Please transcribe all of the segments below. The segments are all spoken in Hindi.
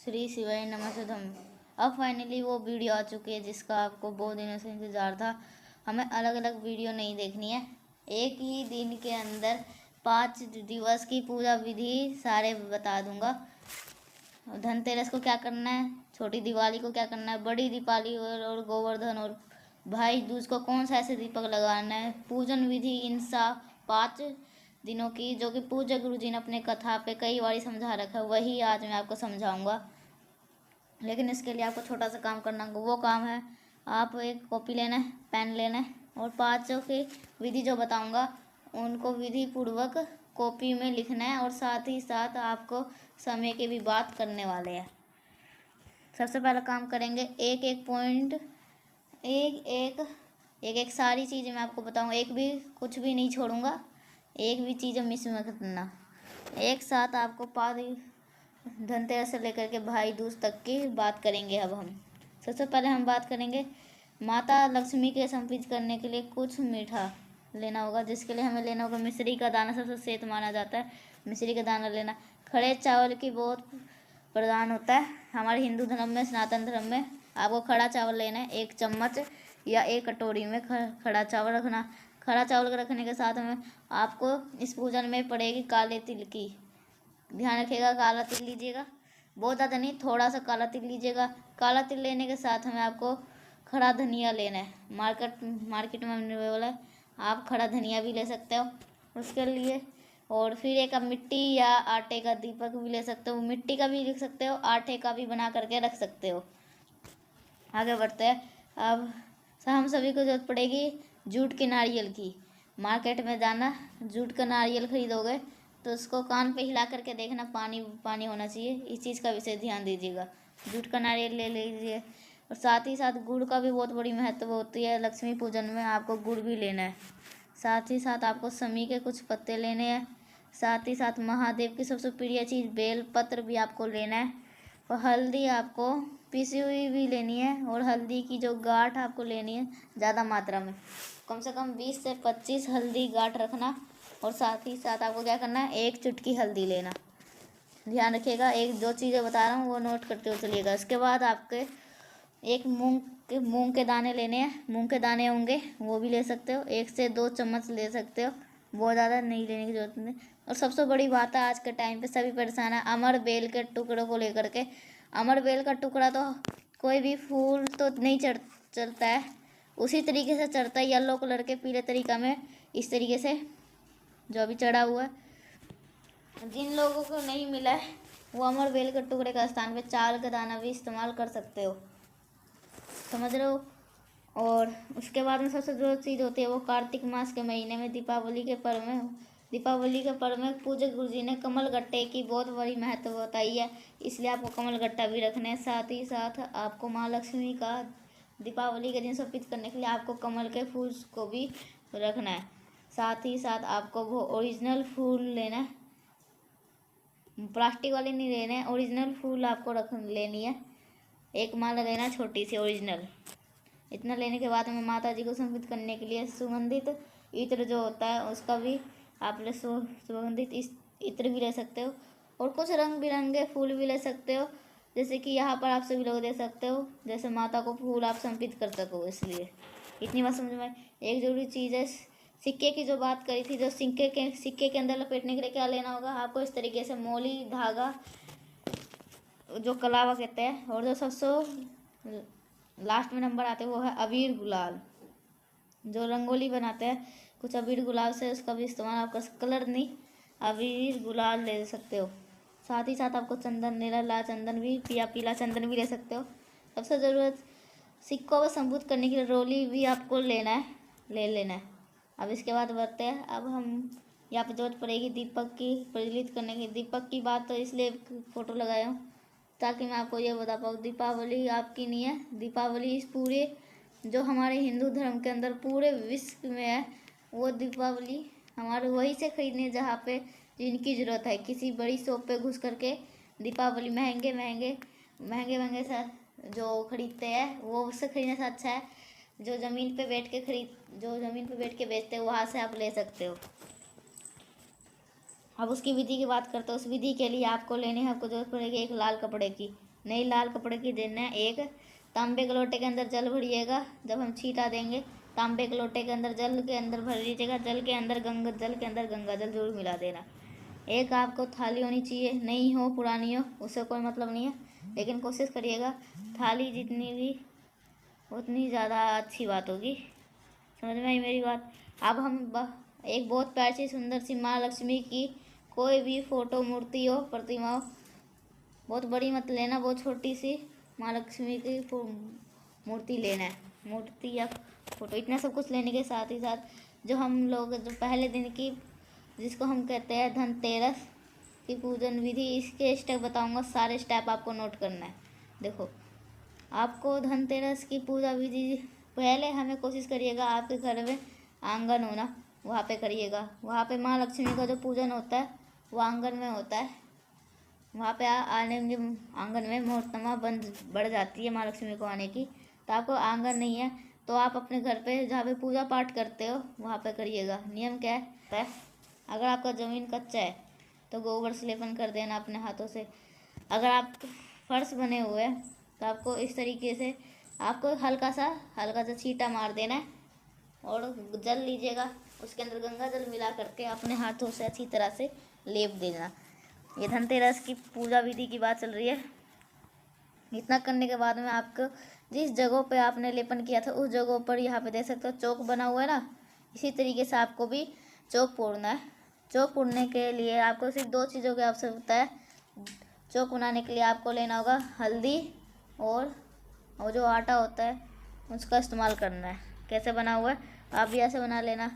श्री शिवाय नमस्तुभ्यम। अब फाइनली वो वीडियो आ चुकी है जिसका आपको बहुत दिनों से इंतज़ार था। हमें अलग अलग वीडियो नहीं देखनी है, एक ही दिन के अंदर 5 दिवस की पूजा विधि सारे बता दूंगा। धनतेरस को क्या करना है, छोटी दिवाली को क्या करना है, बड़ी दीपावली और गोवर्धन और भाई दूज को कौन सा ऐसे दीपक लगाना है, पूजन विधि, इन 5 दिनों की जो कि पूज्य गुरु जी ने अपने कथा पे कई बार समझा रखा है, वही आज मैं आपको समझाऊंगा। लेकिन इसके लिए आपको छोटा सा काम करना होगा। वो काम है, आप एक कॉपी लेना है, पेन लेना है और 5 की विधि जो बताऊंगा उनको विधि पूर्वक कॉपी में लिखना है और साथ ही साथ आपको समय की भी बात करने वाले हैं। सबसे पहला काम करेंगे, एक एक पॉइंट, एक सारी चीज़ें मैं आपको बताऊंगा, एक भी कुछ भी नहीं छोड़ूंगा, एक भी चीज़ मिस मत करना। एक साथ आपको धनतेरस से लेकर के भाई दूज तक की बात करेंगे। अब हम सबसे पहले हम बात करेंगे माता लक्ष्मी के समर्पित करने के लिए कुछ मीठा लेना होगा, जिसके लिए हमें लेना होगा मिश्री का दाना। सबसे सेहत माना जाता है मिश्री का दाना लेना। खड़े चावल की बहुत प्रधान होता है हमारे हिंदू धर्म में, सनातन धर्म में। आपको खड़ा चावल लेना है, 1 चम्मच या 1 कटोरी में खड़ा चावल रखना। खड़ा चावल रखने के साथ में आपको इस पूजन में पड़ेगी काले तिल की। ध्यान रखिएगा, काला तिल लीजिएगा, बहुत ज़्यादा नहीं, थोड़ा सा काला तिल लीजिएगा। काला तिल लेने के साथ में आपको खड़ा धनिया लेना है। मार्केट में अवेलेबल है, आप खड़ा धनिया भी ले सकते हो उसके लिए। और फिर एक आप मिट्टी या आटे का दीपक भी ले सकते हो, मिट्टी का भी लिख सकते हो, आटे का भी बना करके रख सकते हो। आगे बढ़ते हैं। अब हम सभी को जरूरत पड़ेगी जूट के नारियल की। मार्केट में जाना, जूट का नारियल खरीदोगे तो उसको कान पे हिला करके देखना, पानी पानी होना चाहिए, इस चीज़ का विशेष ध्यान दीजिएगा। जूट का नारियल ले लीजिए। और साथ ही साथ गुड़ का भी बहुत बड़ी महत्व होती है लक्ष्मी पूजन में, आपको गुड़ भी लेना है। साथ ही साथ आपको समी के कुछ पत्ते लेने हैं। साथ ही साथ महादेव की सबसे प्रिय चीज़ बेल पत्र भी आपको लेना है। और हल्दी आपको पिसी हुई भी लेनी है, और हल्दी की जो गांठ आपको लेनी है ज़्यादा मात्रा में, कम से कम 20 से 25 हल्दी गांठ रखना। और साथ ही साथ आपको क्या करना है, 1 चुटकी हल्दी लेना। ध्यान रखिएगा, एक जो चीज़ें बता रहा हूँ वो नोट करते हुए चलिएगा। इसके बाद आपके एक मूंग के दाने लेने हैं। मूंग के दाने होंगे वो भी ले सकते हो, 1 से 2 चम्मच ले सकते हो, बहुत ज़्यादा नहीं लेने की जरूरत नहीं। और सबसे बड़ी बात है, आज के टाइम पे सभी परेशान है अमर बेल के टुकड़ों को लेकर के। अमर बेल का टुकड़ा तो कोई भी फूल तो नहीं चलता है, उसी तरीके से चढ़ता है, येलो कलर के पीले तरीका में, इस तरीके से जो अभी चढ़ा हुआ है। जिन लोगों को नहीं मिला है वो अमर बेल के टुकड़े का स्थान पे चावल का दाना भी इस्तेमाल कर सकते हो, समझ रहे हो। और उसके बाद में सबसे जो चीज़ होती है वो कार्तिक मास के महीने में दीपावली के पर्व में पूज्य गुरु जी ने कमल गट्टे की बहुत बड़ी महत्व बताई है, इसलिए आपको कमल गट्टा भी रखना है। साथ ही साथ आपको माँ लक्ष्मी का दीपावली के दिन समर्पित करने के लिए आपको कमल के फूल को भी रखना है। साथ ही साथ आपको वो ओरिजिनल फूल लेना है, प्लास्टिक वाले नहीं लेने हैं, ओरिजिनल फूल आपको लेनी है। 1 माला लेना छोटी सी ओरिजिनल। इतना लेने के बाद में माता जी को समर्पित करने के लिए सुगंधित इत्र जो होता है उसका भी आप सुगंधित इत्र भी ले सकते हो। और कुछ रंग बिरंगे फूल भी ले सकते हो, जैसे कि यहाँ पर आप सभी लोग दे सकते हो, जैसे माता को फूल आप समर्पित कर सको। इसलिए इतनी बात समझ में। एक जरूरी चीज़ है, सिक्के की जो बात करी थी, जो सिक्के के अंदर लपेटने के लिए क्या लेना होगा आपको, इस तरीके से मोली धागा जो कलावा कहते हैं। और जो सबसे लास्ट में नंबर आते हैं वो है अबीर गुलाल, जो रंगोली बनाते हैं कुछ अबीर गुलाल से, उसका भी इस्तेमाल आप कलर नहीं, अबीर गुलाल ले सकते हो। साथ ही साथ आपको चंदन लेना, लाल चंदन भी या पीला चंदन भी ले सकते हो। सबसे ज़रूरत सिक्कों को संबोधित करने के लिए रोली भी आपको लेना है, ले लेना है। अब इसके बाद बढ़ते हैं, अब हम यहाँ पर जरूरत पड़ेगी दीपक की प्रज्वलित करने की। दीपक की बात तो इसलिए फ़ोटो लगाया हूँ ताकि मैं आपको ये बता पाऊँ, दीपावली आपकी नहीं है, दीपावली इस पूरे जो हमारे हिंदू धर्म के अंदर पूरे विश्व में है, वो दीपावली हमारे वहीं से खरीदने जहाँ पे जिनकी ज़रूरत है। किसी बड़ी शॉप पे घुस करके दीपावली महंगे महंगे जो खरीदते हैं वो उससे खरीदने से अच्छा है जो ज़मीन पे बैठ के बेचते हैं, वहाँ से आप ले सकते हो। अब उसकी विधि की बात करते हैं। उस विधि के लिए आपको लेने हैं, आपको जरूरत पड़ेगी एक लाल कपड़े की। नई लाल कपड़े की देना है। एक तांबे के लोटे के अंदर जल भरिएगा। जब हम छीटा देंगे तांबे के लोटे के अंदर जल के अंदर भर लीजिएगा। जल के अंदर गंगा जल जरूर मिला देना। एक आपको थाली होनी चाहिए, नई हो पुरानी हो उससे कोई मतलब नहीं है, लेकिन कोशिश करिएगा थाली जितनी भी उतनी ज़्यादा अच्छी बात होगी। समझ में आई मेरी बात। अब हम एक बहुत प्यारी सुंदर सी माँ लक्ष्मी की कोई भी फ़ोटो, मूर्ति हो, प्रतिमा हो, बहुत बड़ी मत लेना, बहुत छोटी सी माँ लक्ष्मी की मूर्ति लेना है, मूर्ति या फोटो। इतना सब कुछ लेने के साथ ही साथ जो हम लोग जो पहले दिन की जिसको हम कहते हैं धनतेरस की पूजन विधि, इसके स्टेप बताऊंगा। सारे स्टेप आपको नोट करना है। देखो, आपको धनतेरस की पूजा विधि पहले हमें कोशिश करिएगा आपके घर में आंगन होना, वहाँ पे करिएगा। वहाँ पे माँ लक्ष्मी का जो पूजन होता है वो आंगन में होता है। वहाँ पे आने में आंगन में मुहूर्तमा बंद बढ़ जाती है माँ लक्ष्मी को आने की। तो आपको आंगन नहीं है तो आप अपने घर पे जहाँ पे पूजा पाठ करते हो वहाँ पे करिएगा। नियम क्या है, अगर आपका ज़मीन कच्चा है तो गोबर से लेपन कर देना अपने हाथों से। अगर आप फर्श बने हुए हैं तो आपको इस तरीके से आपको हल्का सा छींटा मार देना है और जल लीजिएगा, उसके अंदर गंगा जल मिला करके अपने हाथों से अच्छी तरह से लेप देना। ये धनतेरस की पूजा विधि की बात चल रही है। इतना करने के बाद में आपको जिस जगहों पे आपने लेपन किया था उस जगहों पर यहाँ पे देख सकते हो चौक बना हुआ है ना, इसी तरीके से आपको भी चौक पूरना है। चौक पूरने के लिए आपको सिर्फ 2 चीज़ों की आवश्यकता है। चौक बनाने के लिए आपको लेना होगा हल्दी और जो आटा होता है उसका इस्तेमाल करना है। कैसे बना हुआ है आप भी ऐसे बना लेना।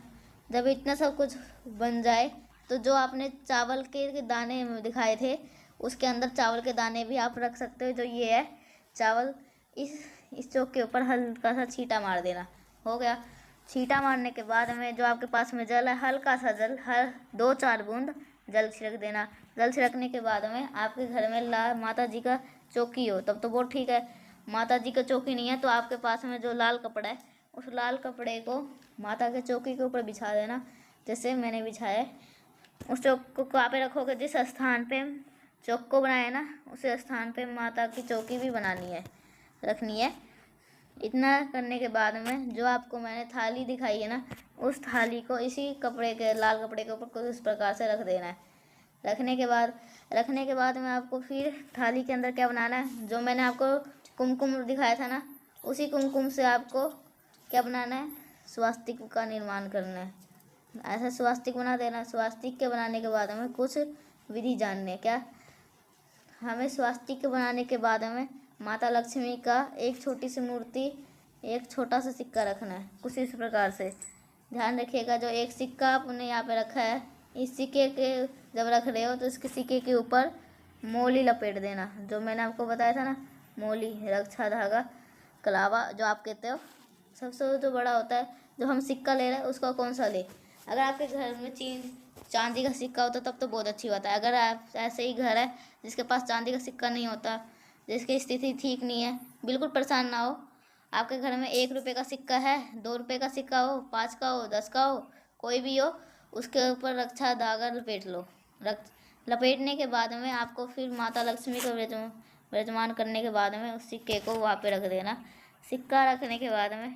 जब इतना सब कुछ बन जाए तो जो आपने चावल के दाने दिखाए थे उसके अंदर चावल के दाने भी आप रख सकते हो। जो ये है चावल, इस चौक के ऊपर हल्का सा छींटा मार देना। हो गया। छींटा मारने के बाद में जो आपके पास में जल है, हल्का सा जल, हर 2-4 बूंद जल छिड़क देना। जल छिड़कने के बाद में आपके घर में माता जी का चौकी हो तब तो वो ठीक है। माता जी का चौकी नहीं है तो आपके पास में जो लाल कपड़ा है उस लाल कपड़े को माता के चौकी के ऊपर बिछा देना, जैसे मैंने बिछाया है। उस चौक को कहाँ पे रखोगे, जिस स्थान पे चौक को बनाया ना उस स्थान पे माता की चौकी भी बनानी है, रखनी है। इतना करने के बाद में जो आपको मैंने थाली दिखाई है ना उस थाली को इसी कपड़े के लाल कपड़े के ऊपर कुछ इस प्रकार से रख देना है। रखने के बाद में आपको फिर थाली के अंदर क्या बनाना है, जो मैंने आपको कुमकुम दिखाया था ना उसी कुमकुम से आपको क्या बनाना है, स्वास्तिक का निर्माण करना है। ऐसा स्वास्तिक बना देना। स्वास्तिक के बनाने के बाद हमें कुछ विधि जानने क्या, हमें स्वास्तिक बनाने के बाद में माता लक्ष्मी का एक छोटी सी मूर्ति, एक छोटा सा सिक्का रखना है। कुछ इस प्रकार से ध्यान रखिएगा। जो एक सिक्का आपने यहाँ पे रखा है, इस सिक्के के जब रख रहे हो तो इसके सिक्के के ऊपर मोली लपेट देना। जो मैंने आपको बताया था ना, मोली, रक्षा धागा, कलावा जो आप कहते हो। सबसे जो बड़ा होता है जो हम सिक्का ले रहे हैं उसका कौन सा ले। अगर आपके घर में चांदी का सिक्का होता तब तो बहुत अच्छी बात है। अगर आप ऐसे ही घर है जिसके पास चांदी का सिक्का नहीं होता, जिसकी स्थिति ठीक नहीं है, बिल्कुल परेशान ना हो। आपके घर में 1 रुपये का सिक्का है, 2 रुपये का सिक्का हो, 5 का हो, 10 का हो, कोई भी हो, उसके ऊपर रक्षा धागा लपेट लो। लपेटने के बाद में आपको फिर माता लक्ष्मी को विराजमान करने के बाद में उस सिक्के को वहाँ पे रख देना। सिक्का रखने के बाद में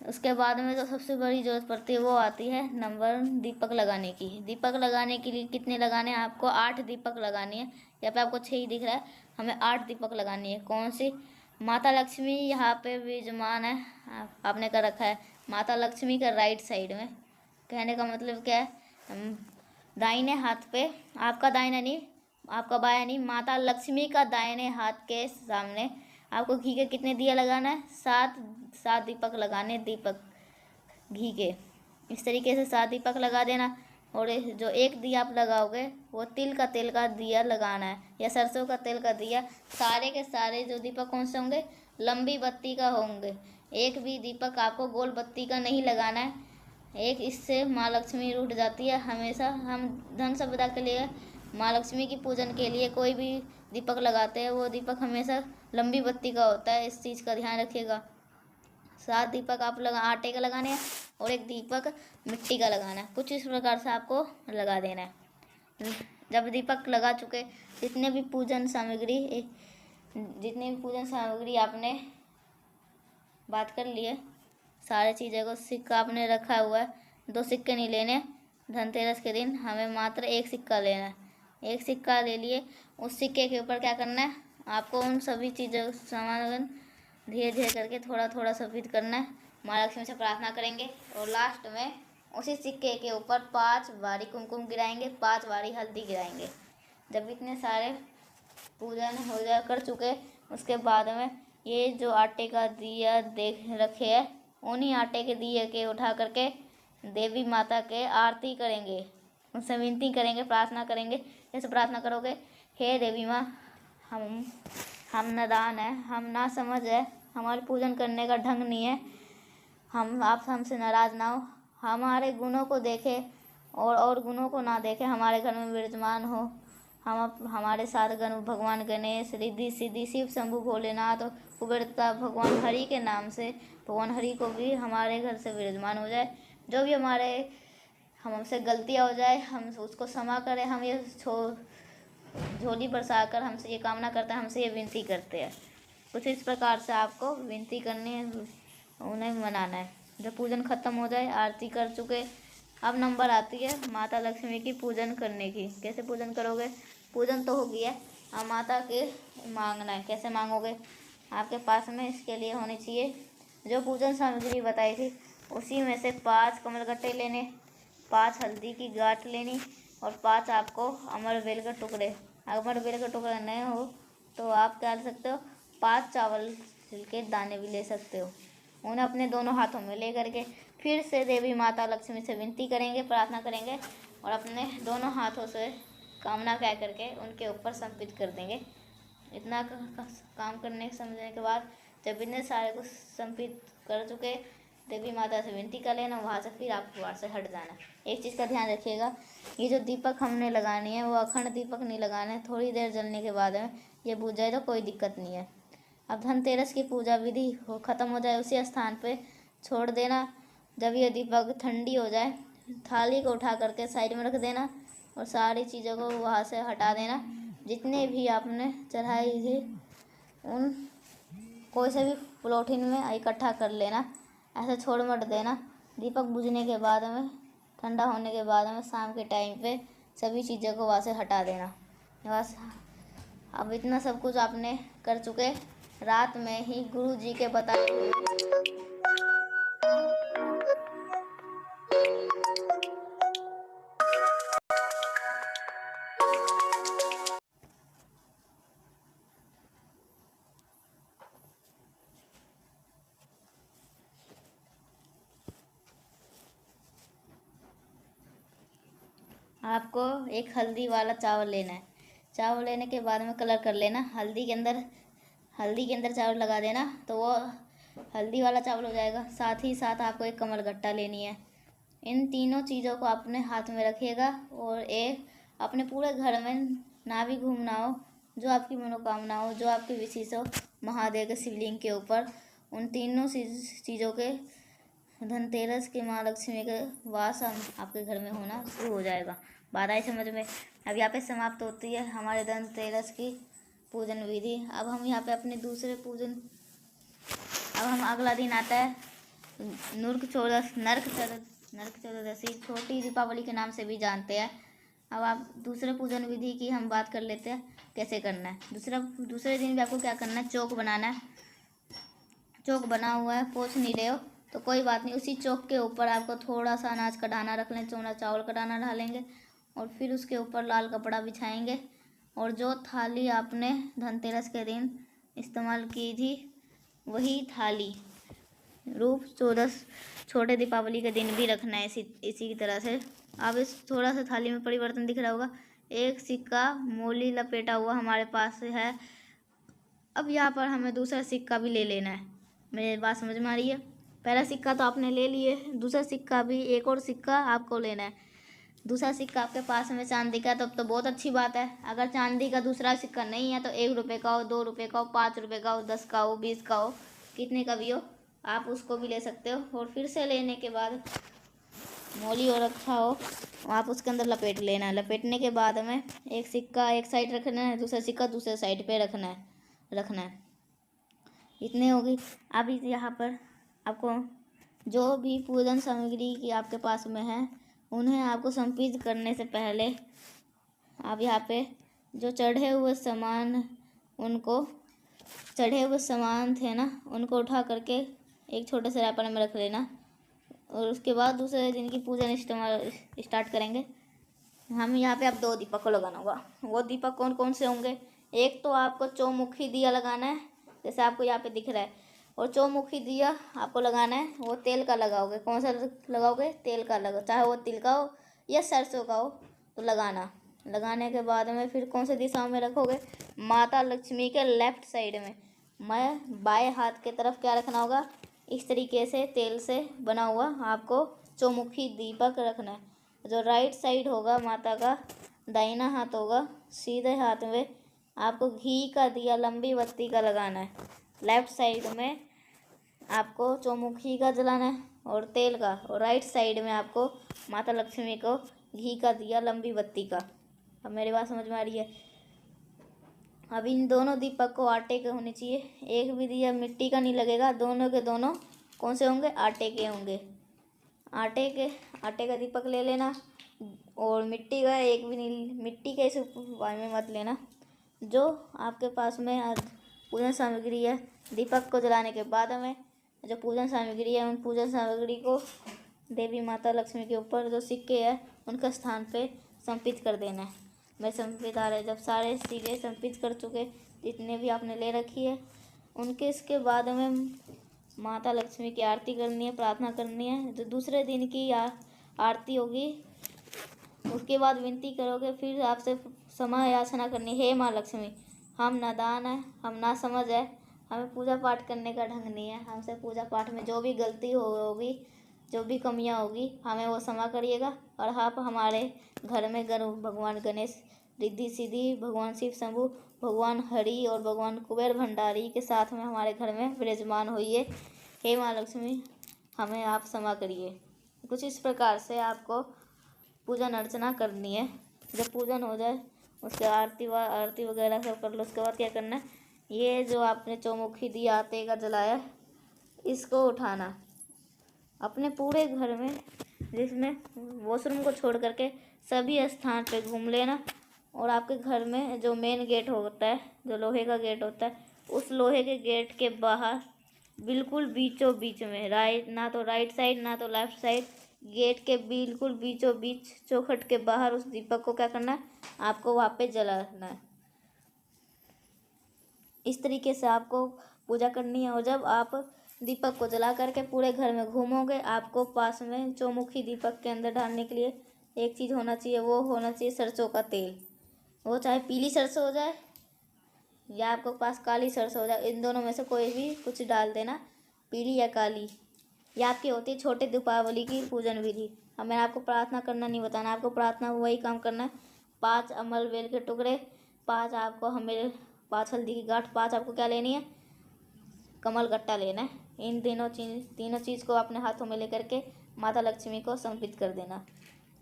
उसके बाद में जो सबसे बड़ी ज़रूरत पड़ती है वो आती है नंबर दीपक लगाने की। दीपक लगाने के लिए कितने लगाने हैं आपको, 8 दीपक लगानी है। यहाँ पे आपको 6 ही दिख रहा है, हमें 8 दीपक लगानी है। कौन सी, माता लक्ष्मी यहाँ पे विराजमान है, आपने कर रखा है माता लक्ष्मी का राइट साइड में। कहने का मतलब क्या है, दाहिने हाथ पे, आपका दाहिना नहीं, आपका बायां नहीं, माता लक्ष्मी का दाहिने हाथ के सामने आपको घी के कितने दिया लगाना है, 7 दीपक लगाने, दीपक घी के। इस तरीके से 7 दीपक लगा देना। और जो एक दिया आप लगाओगे वो तिल का तेल का दिया लगाना है या सरसों का तेल का दिया। सारे के सारे जो दीपक कौन से होंगे, लंबी बत्ती का होंगे। एक भी दीपक आपको गोल बत्ती का नहीं लगाना है। एक इससे माँ लक्ष्मी रूठ जाती है। हमेशा हम धन संपदा के लिए, माँ लक्ष्मी की पूजन के लिए कोई भी दीपक लगाते हैं वो दीपक हमेशा लंबी बत्ती का होता है। इस चीज़ का ध्यान रखिएगा। 7 दीपक आप आटे का लगाने हैं और 1 दीपक मिट्टी का लगाना है। कुछ इस प्रकार से आपको लगा देना है। जब दीपक लगा चुके, जितने भी पूजन सामग्री जितनी भी पूजन सामग्री आपने बात कर ली है, सारे चीज़ों को सिक्का आपने रखा हुआ है। 2 सिक्के नहीं लेने, धनतेरस के दिन हमें मात्र 1 सिक्का लेना है। 1 सिक्का ले लिए, उस सिक्के के ऊपर क्या करना है, आपको उन सभी चीज़ों सामान धीरे धीरे करके थोड़ा थोड़ा सफेद करना है। माँ लक्ष्मी से प्रार्थना करेंगे और लास्ट में उसी सिक्के के ऊपर 5 बारी कुमकुम गिराएंगे, 5 बारी हल्दी गिराएंगे। जब इतने सारे पूजन हो जा कर चुके, उसके बाद में ये जो आटे का दिया देख रखे है, उन्हीं आटे के दिए के उठा करके देवी माता के आरती करेंगे, उनसे विनती करेंगे, प्रार्थना करेंगे। जैसे प्रार्थना करोगे, हे देवी माँ, हम नादान है, हम ना समझ है, हमारे पूजन करने का ढंग नहीं है, आप हमसे नाराज़ ना हो, हमारे गुणों को देखे और गुणों को ना देखे, हमारे घर में विराजमान हो। हमारे साथ भगवान गणेश, रिद्धि सिद्धि, शिव शंभु भोलेनाथ, कुबेरता भगवान हरि के नाम से भगवान हरि को भी हमारे घर से विराजमान हो जाए। जो भी हमसे गलतियाँ हो जाए, हम उसको क्षमा करें। हम ये झोली बरसा कर हमसे ये कामना करते हैं, हमसे ये विनती करते हैं। कुछ इस प्रकार से आपको विनती करनी है, उन्हें मनाना है। जब पूजन खत्म हो जाए, आरती कर चुके, अब नंबर आती है माता लक्ष्मी की पूजन करने की। कैसे पूजन करोगे? पूजन तो हो गया, अब माता के मांगना है। कैसे मांगोगे? आपके पास में इसके लिए होनी चाहिए जो पूजन सामग्री बताई थी, उसी में से 5 कमलगट्टे लेने, 5 हल्दी की गांठ लेनी और 5 आपको अमर बेल के टुकड़े। अमर बेल के टुकड़े नहीं हो तो आप क्या ले सकते हो, 5 चावल के दाने भी ले सकते हो। उन्हें अपने दोनों हाथों में ले करके फिर से देवी माता लक्ष्मी से विनती करेंगे, प्रार्थना करेंगे और अपने दोनों हाथों से कामना कह करके उनके ऊपर समर्पित कर देंगे। इतना काम करने समझने के बाद जब इतने सारे को समर्पित कर चुके, देवी माता से विनती कर लेना, वहाँ से फिर आपको वहाँ से हट जाना। एक चीज़ का ध्यान रखिएगा, ये जो दीपक हमने लगानी है वो अखंड दीपक नहीं लगाना है। थोड़ी देर जलने के बाद में ये बुझ जाए तो कोई दिक्कत नहीं है। अब धनतेरस की पूजा विधि ख़त्म हो जाए, उसी स्थान पे छोड़ देना। जब ये दीपक ठंडी हो जाए, थाली को उठा करके साइड में रख देना और सारी चीज़ों को वहाँ से हटा देना। जितने भी आपने चढ़ाई थी उन कोई से भी पॉलीथिन में इकट्ठा कर लेना, ऐसे छोड़ मत देना। दीपक बुझने के बाद में, ठंडा होने के बाद में, शाम के टाइम पे सभी चीज़ों को वहाँ से हटा देना। बस अब इतना सब कुछ आपने कर चुके। रात में ही गुरु जी के बताए आपको एक हल्दी वाला चावल लेना है। चावल लेने के बाद में कलर कर लेना, हल्दी के अंदर चावल लगा देना तो वो हल्दी वाला चावल हो जाएगा। साथ ही साथ आपको एक कमलगट्टा लेनी है। इन तीनों चीज़ों को अपने हाथ में रखिएगा और एक अपने पूरे घर में ना भी घूमना हो, जो आपकी मनोकामना हो, जो आपकी विशेष हो, महादेव के शिवलिंग के ऊपर उन तीनों चीज़ों के धनतेरस की माँ लक्ष्मी के वास आपके घर में होना शुरू हो जाएगा। बात आई समझ में? अब यहाँ पे समाप्त होती है हमारे धनतेरस की पूजन विधि। अब हम यहाँ पे अपने दूसरे पूजन, अब हम अगला दिन आता है नरक चतुर्दशी, छोटी दीपावली के नाम से भी जानते हैं। अब आप दूसरे पूजन विधि की हम बात कर लेते हैं कैसे करना है। दूसरे दिन भी आपको क्या करना है, चौक बनाना है। चौक बना हुआ है, पोंछ नहीं रहे हो तो कोई बात नहीं, उसी चौक के ऊपर आपको थोड़ा सा अनाज का दाना रख लें, चौना चावल का दाना डालेंगे और फिर उसके ऊपर लाल कपड़ा बिछाएंगे और जो थाली आपने धनतेरस के दिन इस्तेमाल की थी वही थाली रूप 14 छोटे दीपावली के दिन भी रखना है इसी की तरह से। अब इस थोड़ा सा थाली में परिवर्तन दिख रहा होगा, एक सिक्का मोली लपेटा हुआ हमारे पास है। अब यहाँ पर हमें दूसरा सिक्का भी ले लेना है। मेरी बात समझ में आ रही है? पहला सिक्का तो आपने ले लिए, दूसरा सिक्का भी, एक और सिक्का आपको लेना है। दूसरा सिक्का आपके पास में चांदी का, तब तो बहुत अच्छी बात है। अगर चांदी का दूसरा सिक्का नहीं है तो 1 रुपये का हो, 2 रुपये का हो, 5 रुपये का हो, 10 का हो, 20 का हो, कितने का भी हो, आप उसको भी ले सकते हो। और फिर से लेने के बाद मोली और रखा हो आप उसके अंदर लपेट लेना है। लपेटने के बाद में एक सिक्का एक साइड रखना है, दूसरा सिक्का दूसरे साइड पे रखना है। रखना है। इतने होगी। अब यहाँ पर आपको जो भी पूजन सामग्री की आपके पास में है उन्हें आपको संपीत करने से पहले आप यहाँ पे जो चढ़े हुए सामान थे ना उनको उठा करके एक छोटे से रैपर में रख लेना। और उसके बाद दूसरे दिन की पूजन स्टार्ट करेंगे। हम यहाँ पे अब 2 दीपक को लगाना होगा। वो दीपक कौन कौन से होंगे? एक तो आपको चौमुखी दिया लगाना है, जैसे आपको यहाँ पे दिख रहा है। और चौमुखी दिया आपको लगाना है, वो तेल का लगाओगे। कौन सा लगाओगे? तेल का लगाओ, चाहे वो तिल का हो या सरसों का हो तो लगाना। लगाने के बाद में फिर कौन से दिशा में रखोगे? माता लक्ष्मी के लेफ्ट साइड में। मैं बाएं हाथ के तरफ क्या रखना होगा? इस तरीके से तेल से बना हुआ आपको चौमुखी दीपक रखना है। जो राइट साइड होगा माता का, दाहिना हाथ होगा, सीधे हाथ में आपको घी का दिया लंबी बत्ती का लगाना है। लेफ्ट साइड में आपको चौमुखी का जलाना है और तेल का, और राइट साइड में आपको माता लक्ष्मी को घी का दिया लंबी बत्ती का। अब मेरी बात समझ में आ रही है? अब इन दोनों दीपक को आटे के होने चाहिए। एक भी दिया मिट्टी का नहीं लगेगा। दोनों के दोनों कौन से होंगे? आटे के होंगे। आटे का दीपक ले लेना। और मिट्टी का एक भी नहीं, मिट्टी के इस उपाय में मत लेना। जो आपके पास में पूजन सामग्री है, दीपक को जलाने के बाद में जो पूजन सामग्री है उन पूजन सामग्री को देवी माता लक्ष्मी के ऊपर जो सिक्के है उनके स्थान पे संपित कर देना है। मैं संपित आ रहे, जब सारे सिक्के संपित कर चुके जितने भी आपने ले रखी है उनके, इसके बाद में माता लक्ष्मी की आरती करनी है, प्रार्थना करनी है। जो दूसरे दिन की आरती होगी उसके बाद विनती करोगे, फिर आपसे क्षमा याचना करनी। हे माँ लक्ष्मी, हम नादान है, हम ना समझ है, हमें पूजा पाठ करने का ढंग नहीं है। हमसे पूजा पाठ में जो भी गलती होगी, जो भी कमियां होगी, हमें वो क्षमा करिएगा। और आप हमारे घर में भगवान गणेश, रिद्धि सिद्धि, भगवान शिव शंभु, भगवान हरि और भगवान कुबेर भंडारी के साथ में हमारे घर में विराजमान होइए। हे माँ लक्ष्मी, हमें आप क्षमा करिए। कुछ इस प्रकार से आपको पूजन अर्चना करनी है। जब पूजन हो जाए उसके आरती वगैरह सब कर लो। उसके बाद क्या करना है? ये जो आपने चौमुखी दिया आटे का जलाया इसको उठाना अपने पूरे घर में, जिसमें वॉशरूम को छोड़ करके सभी स्थान पे घूम लेना। और आपके घर में जो मेन गेट होता है, जो लोहे का गेट होता है, उस लोहे के गेट के बाहर बिल्कुल बीचों बीच में, ना तो राइट साइड ना तो लेफ्ट साइड, गेट के बिल्कुल बीचों बीच चौखट के बाहर उस दीपक को क्या करना है? आपको वहाँ पे जलाना है। इस तरीके से आपको पूजा करनी है। और जब आप दीपक को जला करके पूरे घर में घूमोगे, आपको पास में चौमुखी दीपक के अंदर डालने के लिए एक चीज़ होना चाहिए, वो होना चाहिए सरसों का तेल। वो चाहे पीली सरसों हो जाए या आपको पास काली सरसों हो जाए, इन दोनों में से कोई भी कुछ डाल देना, पीली या काली। ये आपकी होती है छोटे दीपावली की पूजन विधि। अब मैंने आपको प्रार्थना करना नहीं बताना, आपको प्रार्थना वही काम करना है। 5 अमल बेल के टुकड़े, 5 आपको हमें 5 हल्दी की गांठ, 5 आपको क्या लेनी है? कमल गट्टा लेना है। इन तीनों चीज़ को अपने हाथों में लेकर के माता लक्ष्मी को समर्पित कर देना।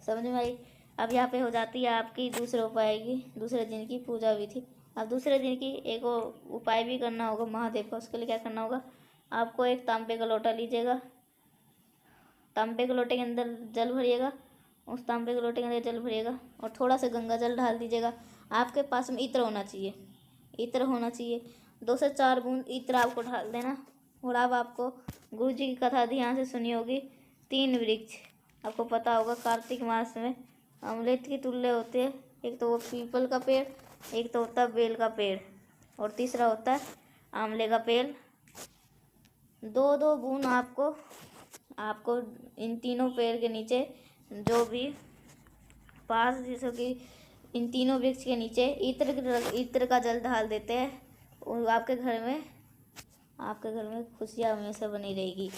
समझ में आई? अब यहाँ पे हो जाती है आपकी दूसरे उपाय की, दूसरे दिन की पूजा विधि। अब दूसरे दिन की एक उपाय भी करना होगा महादेव का। उसके लिए क्या करना होगा? आपको एक तांबे का लोटा लीजिएगा, तांबे के लोटे के अंदर जल भरिएगा, उस तांबे के लोटे के अंदर जल भरिएगा और थोड़ा सा गंगा जल डाल दीजिएगा। आपके पास में इत्र होना चाहिए, इत्र होना चाहिए। 2 से 4 बूंद इत्र आपको डाल देना। और अब आपको गुरु जी की कथा ध्यान से सुनी होगी। 3 वृक्ष आपको पता होगा कार्तिक मास में अमृत की तुल्य होते हैं। एक तो वो पीपल का पेड़, एक तो होता है बेल का पेड़, और तीसरा होता है आंवले का पेड़। 2-2 बूंद आपको इन तीनों पेड़ के नीचे, जो भी पास, जैसे कि इन तीनों वृक्ष के नीचे इत्र का जल डाल देते हैं। और आपके घर में खुशियाँ हमेशा बनी रहेगी।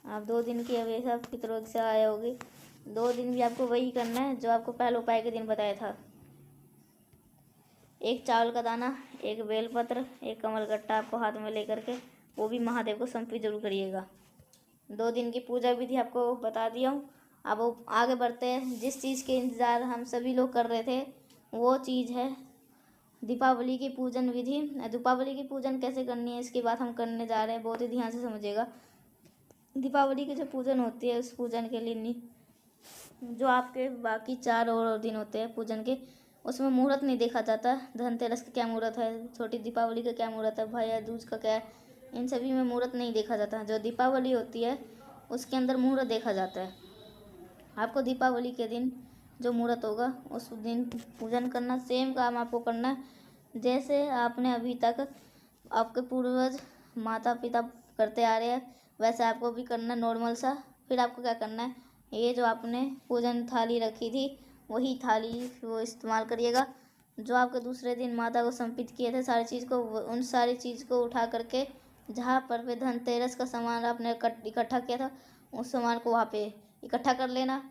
आप 2 दिन की हमेशा फिक्र से आए होगी। 2 दिन भी आपको वही करना है जो आपको पहले उपाय के दिन बताया था। 1 चावल का दाना, 1 बेलपत्र, 1 कमल गट्टा आपको हाथ में लेकर के वो भी महादेव को समर्पित जरूर करिएगा। 2 दिन की पूजा विधि आपको बता दिया हूँ। अब आगे बढ़ते हैं। जिस चीज़ के इंतज़ार हम सभी लोग कर रहे थे वो चीज़ है दीपावली की पूजन विधि। दीपावली की पूजन कैसे करनी है इसकी बात हम करने जा रहे हैं, बहुत ही ध्यान से समझिएगा। दीपावली की जो पूजन होती है उस पूजन के लिए जो आपके बाकी 4 और दिन होते हैं पूजन के, उसमें मुहूर्त नहीं देखा जाता। धनतेरस का क्या मुहूर्त है, छोटी दीपावली का क्या मुहूर्त है, भैया दूज का क्या है, इन सभी में मुहूर्त नहीं देखा जाता। जो दीपावली होती है उसके अंदर मुहूर्त देखा जाता है। आपको दीपावली के दिन जो मुहूर्त होगा उस दिन पूजन करना, सेम काम आपको करना है जैसे आपने अभी तक आपके पूर्वज माता पिता करते आ रहे हैं, वैसे आपको भी करना नॉर्मल सा। फिर आपको क्या करना है, ये जो आपने पूजन थाली रखी थी वही थाली वो इस्तेमाल करिएगा। जो आपके दूसरे दिन माता को समर्पित किए थे सारी चीज़ को, उन सारी चीज़ को उठा करके जहाँ पर वे धनतेरस का सामान आपने इकट्ठा किया था उस सामान को वहाँ पे इकट्ठा कर लेना।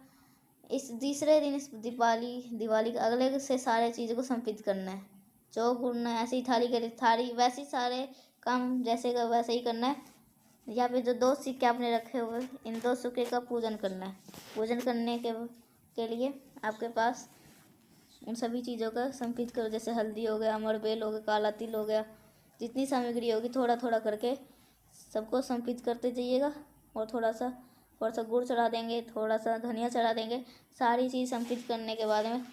इस तीसरे दिन इस दिवाली के अगले से सारे चीज़ों को समर्पित करना है। चौक घूरना है, ऐसी थाली के थाली वैसे ही सारे काम जैसे का वैसे ही करना है। यहाँ पे जो 2 सिक्के आपने रखे हुए इन 2 सिक्के का पूजन करना है। पूजन करने के लिए आपके पास उन सभी चीज़ों का समर्पित करो, जैसे हल्दी हो गया, अमरबेल हो गया, काला तिल हो गया, जितनी सामग्री होगी थोड़ा थोड़ा करके सबको समर्पित करते जाइएगा। और थोड़ा सा गुड़ चढ़ा देंगे, थोड़ा सा धनिया चढ़ा देंगे, सारी चीज़ समर्पित करने के बाद में।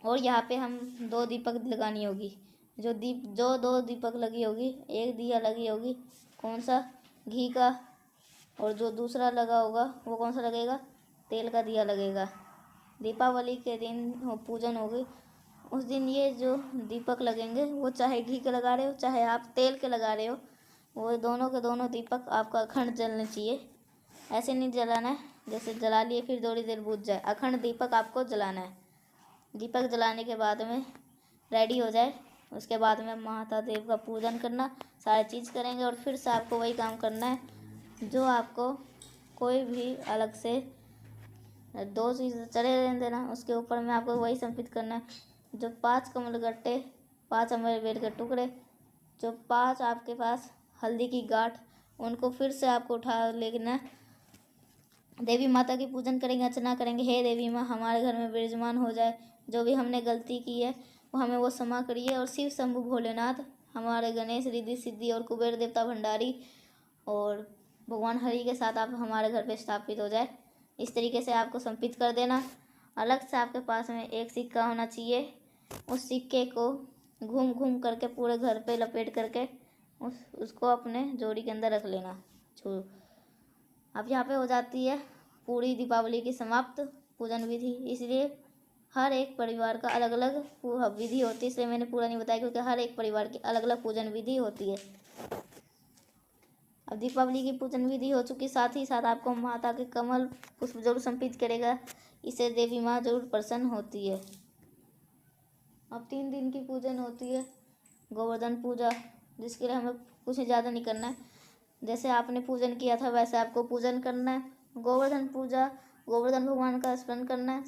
और यहाँ पे हम 2 दीपक लगानी होगी। जो 2 दीपक लगी होगी, एक दिया लगी होगी कौन सा, घी का, और जो दूसरा लगा होगा वो कौन सा लगेगा, तेल का दिया लगेगा। दीपावली के दिन पूजन होगी उस दिन ये जो दीपक लगेंगे वो चाहे घी के लगा रहे हो चाहे आप तेल के लगा रहे हो, वो दोनों के दोनों दीपक आपका अखंड जलने चाहिए। ऐसे नहीं जलाना है जैसे जला लिए फिर थोड़ी देर बुझ जाए। अखंड दीपक आपको जलाना है। दीपक जलाने के बाद में रेडी हो जाए उसके बाद में माता देव का पूजन करना, सारी चीज़ करेंगे। और फिर से आपको वही काम करना है जो आपको कोई भी अलग से 2 चीज़ चढ़े रहने देना, उसके ऊपर में आपको वही समर्पित करना है। जो 5 कमल गट्टे, 5 अमरबेल के टुकड़े, जो 5 आपके पास हल्दी की गांठ, उनको फिर से आपको उठा लेना। देवी माता की पूजन करेंगे, अर्चना करेंगे। हे देवी माँ हमारे घर में विराजमान हो जाए, जो भी हमने गलती की है वो हमें वो क्षमा करिए। और शिव शंभु भोलेनाथ, हमारे गणेश रिद्धि सिद्धि और कुबेर देवता भंडारी और भगवान हरि के साथ आप हमारे घर पे स्थापित हो जाए। इस तरीके से आपको समर्पित कर देना। अलग से आपके पास में एक सिक्का होना चाहिए, उस सिक्के को घूम घूम करके पूरे घर पे लपेट करके उसको अपने जोड़ी के अंदर रख लेना। अब यहाँ पे हो जाती है पूरी दीपावली की समाप्त पूजन विधि। इसलिए हर एक परिवार का अलग अलग विधि होती है, इसलिए मैंने पूरा नहीं बताया क्योंकि हर एक परिवार की अलग अलग पूजन विधि होती है। अब दीपावली की पूजन विधि हो चुकी, साथ ही साथ आपको माता के कमल पुष्प जरूर समर्पित करेगा, इससे देवी माँ जरूर प्रसन्न होती है। अब 3 दिन की पूजन होती है गोवर्धन पूजा, जिसके लिए हमें कुछ ज़्यादा नहीं करना है। जैसे आपने पूजन किया था वैसे आपको पूजन करना है। गोवर्धन पूजा, गोवर्धन भगवान का स्मरण करना है,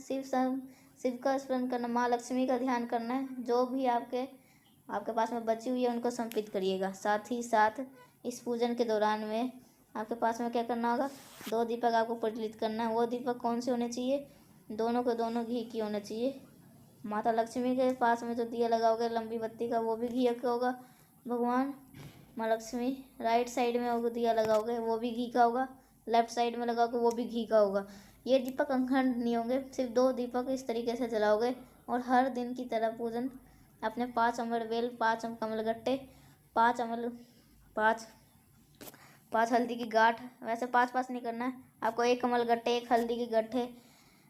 शिव का स्मरण करना, माँ लक्ष्मी का ध्यान करना है। जो भी आपके पास में बची हुई है उनको समर्पित करिएगा। साथ ही साथ इस पूजन के दौरान में आपके पास में क्या करना होगा, 2 दीपक आपको प्रज्वलित करना है। वो दीपक कौन से होने चाहिए, दोनों के दोनों घी की होने चाहिए। माता लक्ष्मी के पास में जो दिया लगाओगे लंबी बत्ती का वो भी घी का होगा। भगवान माँ लक्ष्मी राइट साइड में वो दिया लगाओगे वो भी घी का होगा, लेफ्ट साइड में लगाओगे वो भी घी का होगा। ये दीपक अखंड नहीं होंगे, सिर्फ 2 दीपक इस तरीके से जलाओगे। और हर दिन की तरह पूजन अपने 5 अमरबेल, 5 कमलगट्टे, 5 हल्दी की गांठ, वैसे 5 नहीं करना है आपको, 1 कमलगट्टे, 1 हल्दी के गट्ठे,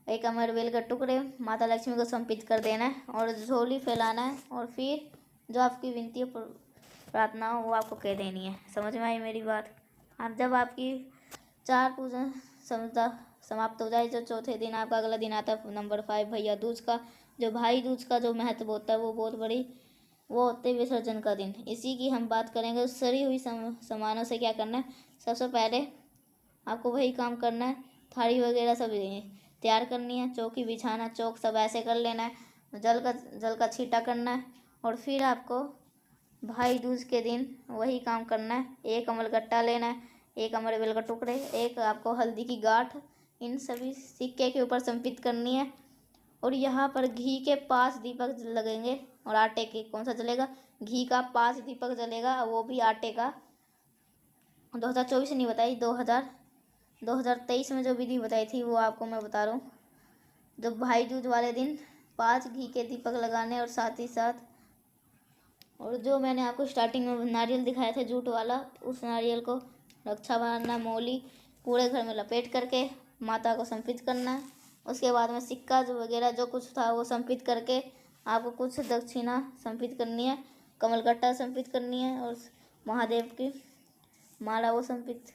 1 अमरबेल के टुकड़े माता लक्ष्मी को समर्पित कर देना है और झोली फैलाना है। और फिर जो आपकी विनती प्रार्थना हो वो आपको कह देनी है। समझ में आई मेरी बात। अब जब आपकी 4 पूजन समाप्त हो जाए, जो चौथे दिन आपका अगला दिन आता है नंबर 5 भैया दूज का। जो भाई दूज का जो महत्व होता है वो बहुत बड़ी, वो होते हैं विसर्जन का दिन। इसी की हम बात करेंगे। सड़ी हुई सामानों से क्या करना है, सबसे पहले आपको वही काम करना है, थाली वगैरह सब तैयार करनी है, चौकी बिछाना, चौक सब ऐसे कर लेना है, जल का छींटा करना है। और फिर आपको भाई दूज के दिन वही काम करना है, 1 कमलगट्टा लेना है, 1 अमरबेल का टुकड़े, 1 आपको हल्दी की गांठ, इन सभी सिक्के के ऊपर समर्पित करनी है। और यहाँ पर घी के 5 दीपक लगेंगे, और आटे के कौन सा जलेगा, घी का 5 दीपक जलेगा, वो भी आटे का। 2024 नहीं बताई, 2023 में जो विधि बताई थी वो आपको मैं बता रहा हूँ। जब भाई दूज वाले दिन 5 घी के दीपक लगाने, और साथ ही साथ और जो मैंने आपको स्टार्टिंग में नारियल दिखाया था जूट वाला, उस नारियल को रक्षा बांधना, मौली पूरे घर में लपेट करके माता को समर्पित करना। उसके बाद में सिक्का जो वगैरह जो कुछ था वो समर्पित करके आपको कुछ दक्षिणा समर्पित करनी है, कमलकट्टा समर्पित करनी है, और महादेव की माला वो समर्पित,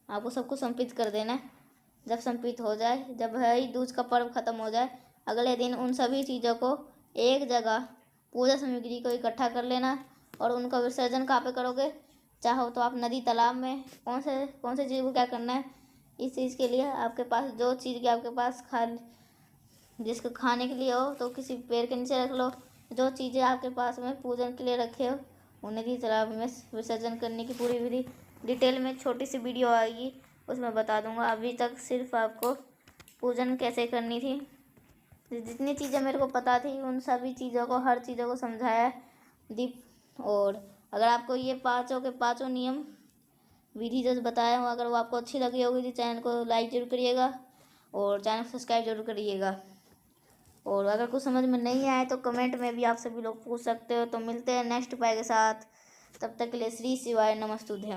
आपको सबको समर्पित कर देना है। जब समर्पित हो जाए, जब भाई दूज का पर्व ख़त्म हो जाए, अगले दिन उन सभी चीज़ों को एक जगह, पूजा सामग्री को इकट्ठा कर लेना, और उनका विसर्जन कहाँ पे करोगे, चाहो तो आप नदी तालाब में। कौन से चीज़ को क्या करना है, इस चीज़ के लिए आपके पास जो चीज़ की आपके पास जिसको खाने के लिए हो तो किसी पेड़ के नीचे रख लो। जो चीज़ें आपके पास में पूजन के लिए रखे हो उन्हें नदी तालाब में विसर्जन करने की पूरी विधि डिटेल में छोटी सी वीडियो आएगी, उसमें बता दूंगा। अभी तक सिर्फ आपको पूजन कैसे करनी थी, जितनी चीज़ें मेरे को पता थी उन सभी चीज़ों को, हर चीज़ों को समझाया दीप। और अगर आपको ये पाँचों के पाँचों नियम विधि जो बताया हूँ अगर वो आपको अच्छी लगी होगी तो चैनल को लाइक जरूर करिएगा और चैनल को सब्सक्राइब जरूर करिएगा। और अगर कुछ समझ में नहीं आए तो कमेंट में भी आप सभी लोग पूछ सकते हो। तो मिलते हैं नेक्स्ट उपाय के साथ, तब तक के लिए श्री शिवाय नमस्तुभ्यं।